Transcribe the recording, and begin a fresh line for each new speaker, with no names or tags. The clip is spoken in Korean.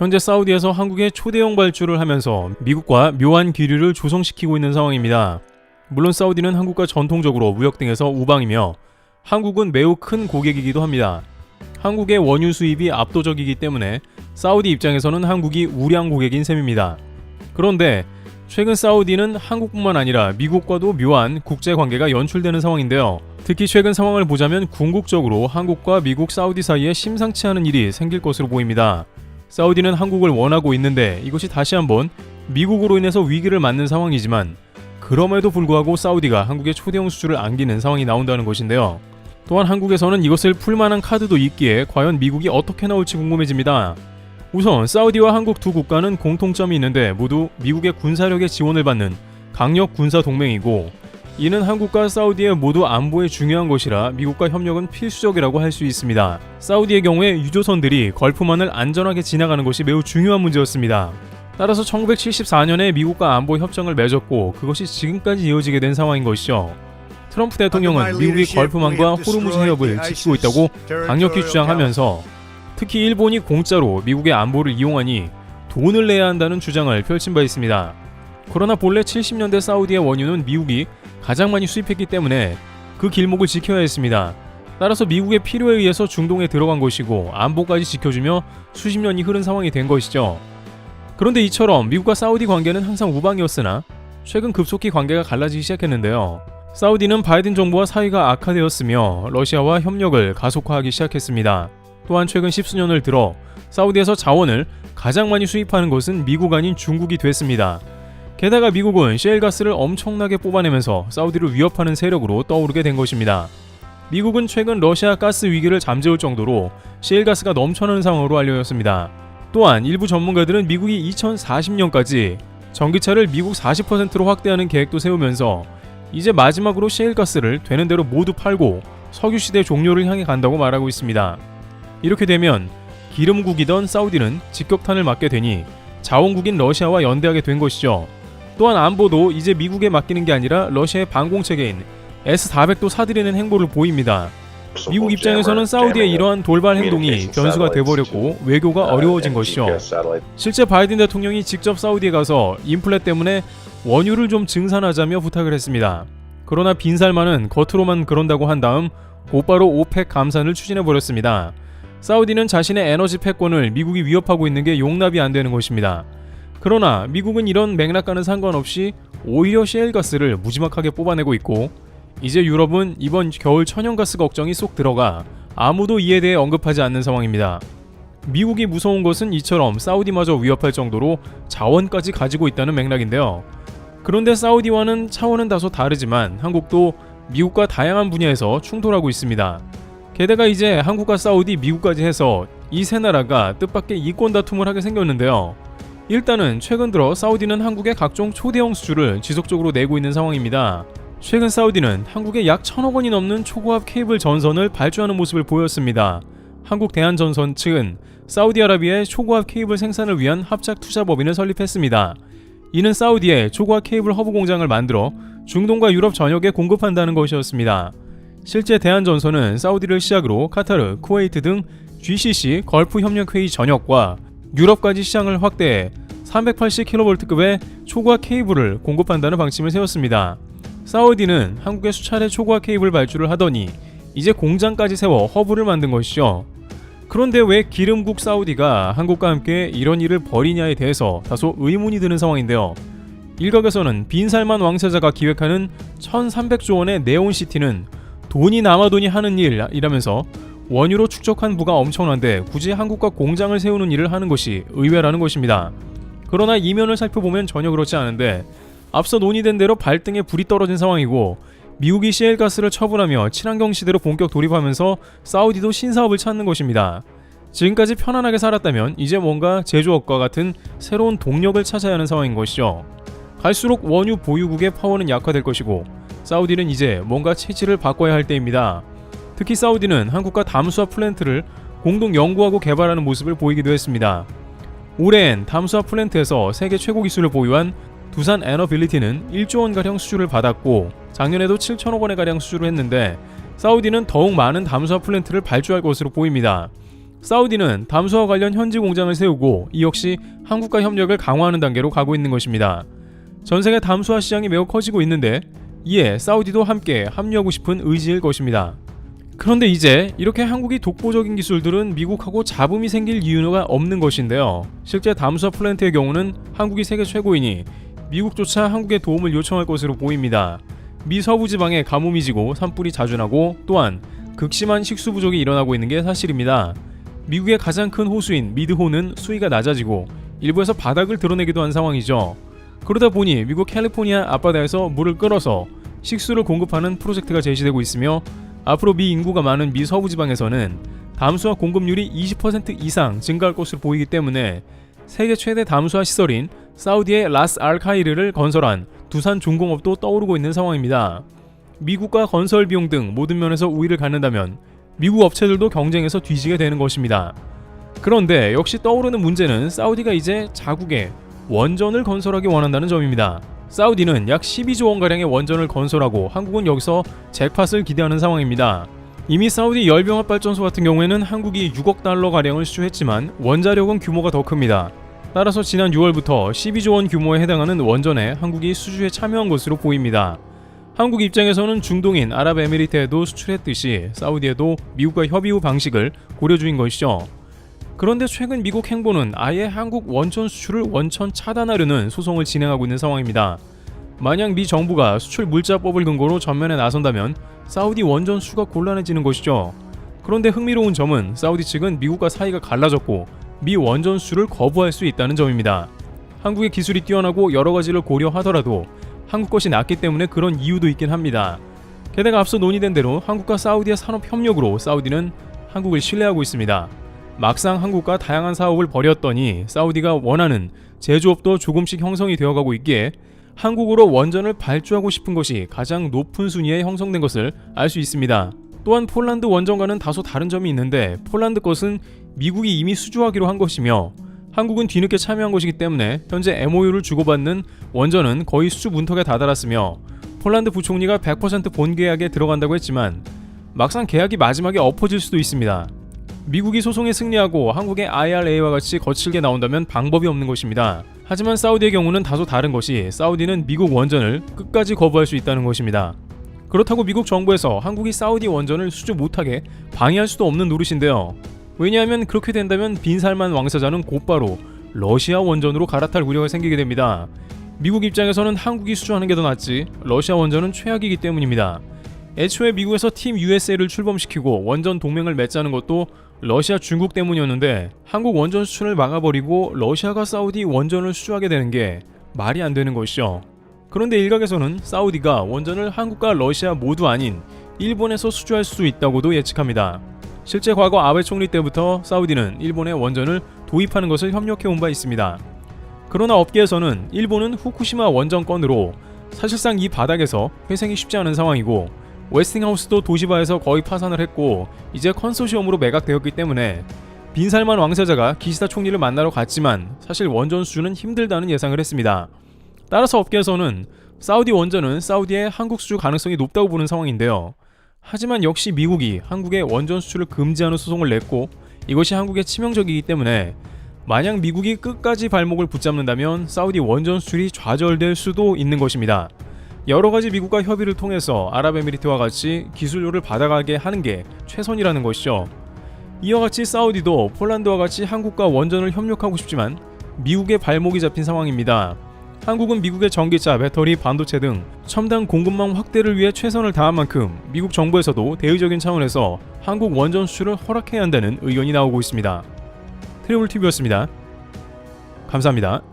현재 사우디에서 한국에 초대형 발주를 하면서 미국과 묘한 기류를 조성시키고 있는 상황입니다. 물론 사우디는 한국과 전통적으로 무역 등에서 우방이며 한국은 매우 큰 고객이기도 합니다. 한국의 원유 수입이 압도적이기 때문에 사우디 입장에서는 한국이 우량 고객인 셈입니다. 그런데 최근 사우디는 한국뿐만 아니라 미국과도 묘한 국제관계가 연출되는 상황인데요. 특히 최근 상황을 보자면 궁극적으로 한국과 미국, 사우디 사이에 심상치 않은 일이 생길 것으로 보입니다. 사우디는 한국을 원하고 있는데 이것이 다시 한번 미국으로 인해서 위기를 맞는 상황이지만 그럼에도 불구하고 사우디가 한국의 초대형 수주를 안기는 상황이 나온다는 것인데요. 또한 한국에서는 이것을 풀만한 카드도 있기에 과연 미국이 어떻게 나올지 궁금해집니다. 우선 사우디와 한국 두 국가는 공통점이 있는데 모두 미국의 군사력의 지원을 받는 강력 군사 동맹이고 이는 한국과 사우디의 모두 안보에 중요한 것이라 미국과 협력은 필수적이라고 할 수 있습니다. 사우디의 경우에 유조선들이 걸프만을 안전하게 지나가는 것이 매우 중요한 문제였습니다. 따라서 1974년에 미국과 안보 협정을 맺었고 그것이 지금까지 이어지게 된 상황인 것이죠. 트럼프 대통령은 미국이 걸프만과 호르무즈 해협을 지키고 있다고 강력히 주장하면서 특히 일본이 공짜로 미국의 안보를 이용하니 돈을 내야 한다는 주장을 펼친 바 있습니다. 그러나 본래 70년대 사우디의 원유는 미국이 가장 많이 수입했기 때문에 그 길목을 지켜야 했습니다. 따라서 미국의 필요에 의해서 중동에 들어간 것이고 안보까지 지켜주며 수십 년이 흐른 상황이 된 것이죠. 그런데 이처럼 미국과 사우디 관계는 항상 우방이었으나 최근 급속히 관계가 갈라지기 시작했는데요. 사우디는 바이든 정부와 사이가 악화되었으며 러시아와 협력을 가속화하기 시작했습니다. 또한 최근 십수년을 들어 사우디에서 자원을 가장 많이 수입하는 것은 미국 아닌 중국이 됐습니다. 게다가 미국은 셰일가스를 엄청나게 뽑아내면서 사우디를 위협하는 세력으로 떠오르게 된 것입니다. 미국은 최근 러시아 가스 위기를 잠재울 정도로 셰일가스가 넘쳐나는 상황으로 알려졌습니다. 또한 일부 전문가들은 미국이 2040년까지 전기차를 미국 40%로 확대하는 계획도 세우면서 이제 마지막으로 셰일가스를 되는 대로 모두 팔고 석유시대 종료를 향해 간다고 말하고 있습니다. 이렇게 되면 기름국이던 사우디는 직격탄을 맞게 되니 자원국인 러시아와 연대하게 된 것이죠. 또한 안보도 이제 미국에 맡기는 게 아니라 러시아의 방공체계인 S-400도 사들이는 행보를 보입니다. 미국 입장에서는 사우디의 이러한 돌발 행동이 변수가 돼버렸고 외교가 어려워진 것이죠. 실제 바이든 대통령이 직접 사우디에 가서 인플레 때문에 원유를 좀 증산하자며 부탁을 했습니다. 그러나 빈살만은 겉으로만 그런다고 한 다음 곧바로 오펙 감산을 추진해버렸습니다. 사우디는 자신의 에너지 패권을 미국이 위협하고 있는 게 용납이 안 되는 것입니다. 그러나 미국은 이런 맥락과는 상관없이 오히려 셰일가스를 무지막하게 뽑아내고 있고 이제 유럽은 이번 겨울 천연가스 걱정이 쏙 들어가 아무도 이에 대해 언급하지 않는 상황입니다. 미국이 무서운 것은 이처럼 사우디마저 위협할 정도로 자원까지 가지고 있다는 맥락인데요. 그런데 사우디와는 차원은 다소 다르지만 한국도 미국과 다양한 분야에서 충돌하고 있습니다. 게다가 이제 한국과 사우디, 미국까지 해서 이 세 나라가 뜻밖의 이권 다툼을 하게 생겼는데요. 일단은 최근 들어 사우디는 한국에 각종 초대형 수주를 지속적으로 내고 있는 상황입니다. 최근 사우디는 한국에 약 1,000억 원이 넘는 초고압 케이블 전선을 발주하는 모습을 보였습니다. 한국 대한전선 측은 사우디아라비아의 초고압 케이블 생산을 위한 합작 투자법인을 설립했습니다. 이는 사우디에 초고압 케이블 허브 공장을 만들어 중동과 유럽 전역에 공급한다는 것이었습니다. 실제 대한전선은 사우디를 시작으로 카타르, 쿠웨이트 등 GCC 걸프 협력회의 전역과 유럽까지 시장을 확대해 380kV급의 초고압 케이블을 공급한다는 방침을 세웠습니다. 사우디는 한국에 수차례 초고압 케이블 발주를 하더니 이제 공장까지 세워 허브를 만든 것이죠. 그런데 왜 기름국 사우디가 한국과 함께 이런 일을 벌이냐에 대해서 다소 의문이 드는 상황인데요. 일각에서는 빈살만 왕세자가 기획하는 1,300조 원의 네온시티는 돈이 남아도니 하는 일이라면서 원유로 축적한 부가 엄청난데 굳이 한국과 공장을 세우는 일을 하는 것이 의외라는 것입니다. 그러나 이면을 살펴보면 전혀 그렇지 않은데 앞서 논의된 대로 발등에 불이 떨어진 상황이고 미국이 셰일가스를 처분하며 친환경 시대로 본격 돌입하면서 사우디도 신사업을 찾는 것입니다. 지금까지 편안하게 살았다면 이제 뭔가 제조업과 같은 새로운 동력을 찾아야 하는 상황인 것이죠. 갈수록 원유 보유국의 파워는 약화될 것이고 사우디는 이제 뭔가 체질을 바꿔야 할 때입니다. 특히 사우디는 한국과 담수화 플랜트를 공동 연구하고 개발하는 모습을 보이기도 했습니다. 올해엔 담수화 플랜트에서 세계 최고 기술을 보유한 두산 에너빌리티는 1조 원가량 수주를 받았고 작년에도 7천억 원에 가량 수주를 했는데 사우디는 더욱 많은 담수화 플랜트를 발주할 것으로 보입니다. 사우디는 담수와 관련 현지 공장을 세우고 이 역시 한국과 협력을 강화하는 단계로 가고 있는 것입니다. 전 세계 담수화 시장이 매우 커지고 있는데 이에 사우디도 함께 합류하고 싶은 의지일 것입니다. 그런데 이제 이렇게 한국이 독보적인 기술들은 미국하고 잡음이 생길 이유가 없는 것인데요. 실제 담수화 플랜트의 경우는 한국이 세계 최고이니 미국조차 한국의 도움을 요청할 것으로 보입니다. 미 서부 지방에 가뭄이 지고 산불이 자주 나고 또한 극심한 식수 부족이 일어나고 있는 게 사실입니다. 미국의 가장 큰 호수인 미드호는 수위가 낮아지고 일부에서 바닥을 드러내기도 한 상황이죠. 그러다 보니 미국 캘리포니아 앞바다에서 물을 끌어서 식수를 공급하는 프로젝트가 제시되고 있으며 앞으로 미 인구가 많은 미 서부 지방에서는 담수화 공급률이 20% 이상 증가할 것으로 보이기 때문에 세계 최대 담수화 시설인 사우디의 라스 알카이르를 건설한 두산 중공업도 떠오르고 있는 상황입니다. 미국과 건설 비용 등 모든 면에서 우위를 갖는다면 미국 업체들도 경쟁에서 뒤지게 되는 것입니다. 그런데 역시 떠오르는 문제는 사우디가 이제 자국에 원전을 건설하기 원한다는 점입니다. 사우디는 약 12조 원가량의 원전을 건설하고 한국은 여기서 잭팟을 기대하는 상황입니다. 이미 사우디 열병합발전소 같은 경우에는 한국이 6억 달러가량을 수주했지만 원자력은 규모가 더 큽니다. 따라서 지난 6월부터 12조 원 규모에 해당하는 원전에 한국이 수주에 참여한 것으로 보입니다. 한국 입장에서는 중동인 아랍에미리트에도 수출했듯이 사우디에도 미국과 협의 후 방식을 고려 중인 것이죠. 그런데 최근 미국 행보는 아예 한국 원전 수출을 원천 차단하려는 소송을 진행하고 있는 상황입니다. 만약 미 정부가 수출 물자법을 근거로 전면에 나선다면 사우디 원전 수가 곤란해지는 것이죠. 그런데 흥미로운 점은 사우디 측은 미국과 사이가 갈라졌고 미 원전 수출을 거부할 수 있다는 점입니다. 한국의 기술이 뛰어나고 여러 가지를 고려하더라도 한국 것이 낫기 때문에 그런 이유도 있긴 합니다. 게다가 앞서 논의된 대로 한국과 사우디의 산업 협력으로 사우디는 한국을 신뢰하고 있습니다. 막상 한국과 다양한 사업을 벌였더니 사우디가 원하는 제조업도 조금씩 형성이 되어가고 있기에 한국으로 원전을 발주하고 싶은 것이 가장 높은 순위에 형성된 것을 알 수 있습니다. 또한 폴란드 원전과는 다소 다른 점이 있는데 폴란드 것은 미국이 이미 수주하기로 한 것이며 한국은 뒤늦게 참여한 것이기 때문에 현재 MOU를 주고받는 원전은 거의 수주 문턱에 다다랐으며 폴란드 부총리가 100% 본계약에 들어간다고 했지만 막상 계약이 마지막에 엎어질 수도 있습니다. 미국이 소송에 승리하고 한국의 IRA와 같이 거칠게 나온다면 방법이 없는 것입니다. 하지만 사우디의 경우는 다소 다른 것이 사우디는 미국 원전을 끝까지 거부할 수 있다는 것입니다. 그렇다고 미국 정부에서 한국이 사우디 원전을 수주 못하게 방해할 수도 없는 노릇인데요. 왜냐하면 그렇게 된다면 빈살만 왕세자는 곧바로 러시아 원전으로 갈아탈 우려가 생기게 됩니다. 미국 입장에서는 한국이 수주하는 게 더 낫지 러시아 원전은 최악이기 때문입니다. 애초에 미국에서 팀 USA를 출범시키고 원전 동맹을 맺자는 것도 러시아, 중국 때문이었는데 한국 원전 수출을 막아버리고 러시아가 사우디 원전을 수주하게 되는 게 말이 안 되는 것이죠. 그런데 일각에서는 사우디가 원전을 한국과 러시아 모두 아닌 일본에서 수주할 수 있다고도 예측합니다. 실제 과거 아베 총리 때부터 사우디는 일본의 원전을 도입하는 것을 협력해온 바 있습니다. 그러나 업계에서는 일본은 후쿠시마 원전 건으로 사실상 이 바닥에서 회생이 쉽지 않은 상황이고 웨스팅하우스도 도시바에서 거의 파산을 했고 이제 컨소시엄으로 매각되었기 때문에 빈살만 왕세자가 기시다 총리를 만나러 갔지만 사실 원전 수주는 힘들다는 예상을 했습니다. 따라서 업계에서는 사우디 원전은 사우디의 한국 수주 가능성이 높다고 보는 상황인데요. 하지만 역시 미국이 한국의 원전 수출을 금지하는 소송을 냈고 이것이 한국에 치명적이기 때문에 만약 미국이 끝까지 발목을 붙잡는다면 사우디 원전 수출이 좌절될 수도 있는 것입니다. 여러가지 미국과 협의를 통해서 아랍에미리트와 같이 기술료를 받아가게 하는 게 최선이라는 것이죠. 이와 같이 사우디도 폴란드와 같이 한국과 원전을 협력하고 싶지만 미국의 발목이 잡힌 상황입니다. 한국은 미국의 전기차, 배터리, 반도체 등 첨단 공급망 확대를 위해 최선을 다한 만큼 미국 정부에서도 대의적인 차원에서 한국 원전 수출을 허락해야 한다는 의견이 나오고 있습니다. 트래블TV였습니다. 감사합니다.